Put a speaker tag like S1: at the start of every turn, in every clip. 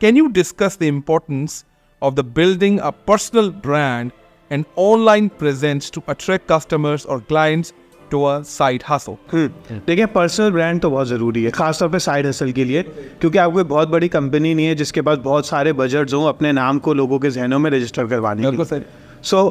S1: Can you discuss the importance of the building a personal brand and online presence to attract customers or clients to a side hustle?
S2: देखिए, personal brand तो बहुत ज़रूरी है, खासतौर पे side hustle के लिए, क्योंकि आप कोई बहुत बड़ी कंपनी नहीं है जिसके पास बहुत सारे बजट्स हों अपने नाम को लोगों के जहनों में रजिस्टर करवाने के। सो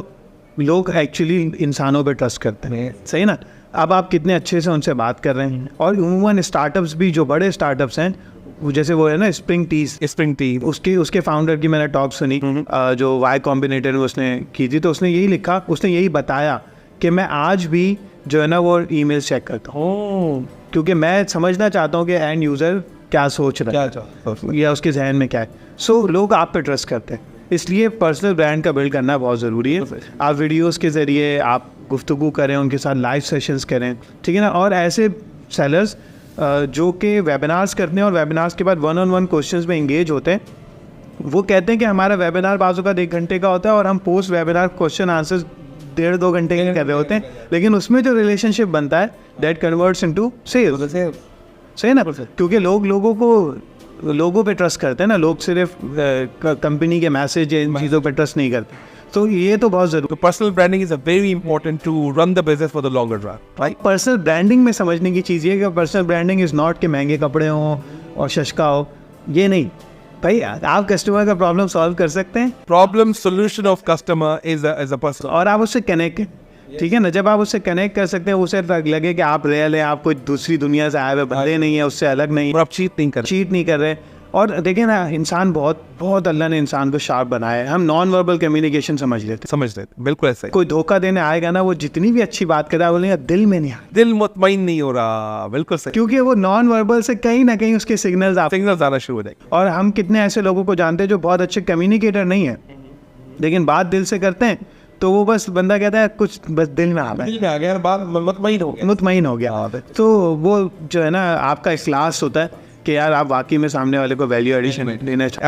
S2: लोग एक्चुअली इंसानों पे ट्रस्ट करते हैं, सही ना। अब आप कितने अच्छे से उनसे बात कर रहे हैं, और उमूमन स्टार्टअप्स भी जो बड़े स्टार्टअप्स हैं, जैसे वो है ना स्प्रिंग टी, उसके फाउंडर की मैंने टॉक सुनी, जो वाई कॉम्बिनेटर में उसने की थी, तो उसने यही लिखा, उसने यही बताया कि मैं आज भी जो है ना वो ईमेल चेक करता हूँ, क्योंकि मैं समझना चाहता हूँ कि एंड यूज़र क्या सोच रहा है या उसके जहन में क्या है। सो लोग आप पे ट्रस्ट करते हैं, इसलिए पर्सनल ब्रांड का बिल्ड करना बहुत ज़रूरी है। आप वीडियोस के ज़रिए आप गुफ्तगू करें, उनके साथ लाइव सेशंस करें, ठीक है ना। और ऐसे सेलर्स जो कि वेबिनार्स करते हैं और वेबिनार्स के बाद 1-on-1 क्वेश्चंस में इंगेज होते हैं, वो कहते हैं कि हमारा वेबिनार बाजू का 1 घंटे का होता है और हम पोस्ट वेबिनार क्वेश्चन आंसर्स 1.5-2 घंटे के कर रहे होते हैं, लेकिन उसमें जो रिलेशनशिप बनता है दैट कन्वर्ट्स इनटू सेल्स, सही ना। क्योंकि लोगों पे ट्रस्ट करते हैं ना, लोग सिर्फ कंपनी के मैसेज या इन चीज़ों पे ट्रस्ट नहीं करते। तो ये तो बहुत ज़रूरी।
S1: Personal branding is a very important to run the business for the longer run, right?
S2: Personal branding में समझने की चीज़ ये है कि पर्सनल ब्रांडिंग इज़ नॉट कि महंगे कपड़े हों और सस्ता हो, ये नहीं भाई। आप कस्टमर का प्रॉब्लम सॉल्व कर सकते हैं,
S1: Problem solution of customer is a person.
S2: और आप उससे कनेक्ट, ठीक है ना। जब आप उससे कनेक्ट कर सकते हैं, उसे लगे कि आप रियल हैं, आप कोई दूसरी दुनिया से आए हुए बंदे नहीं है, उससे अलग नहीं,
S1: और आप चीट नहीं कर
S2: रहे। और देखिए ना, इंसान बहुत अल्लाह ने इंसान को शार्प बनाया है। हम नॉन वर्बल कम्युनिकेशन समझ लेते,
S1: बिल्कुल ऐसा ही।
S2: कोई धोखा देने आएगा ना, वो जितनी भी अच्छी बात कर रहा है, बोलेगा दिल में नहीं आ,
S1: दिल मुतमईन नहीं हो रहा, बिल्कुल सही,
S2: क्योंकि वो नॉन वर्बल से कहीं ना कहीं उसके सिग्नल्स
S1: आना शुरू हो जाएंगे।
S2: और हम कितने ऐसे लोगों को जानते हैं जो बहुत अच्छे कम्युनिकेटर नहीं है, लेकिन बात दिल से करते हैं, तो वो बस बंदा कहता है कुछ बस दिल में आ गया, बात मुतमईन हो गया। तो वो जो है ना, आपका इखलास होता है कि यार आप वाकई में सामने वाले को वैल्यू एडिशन देना चाहिए।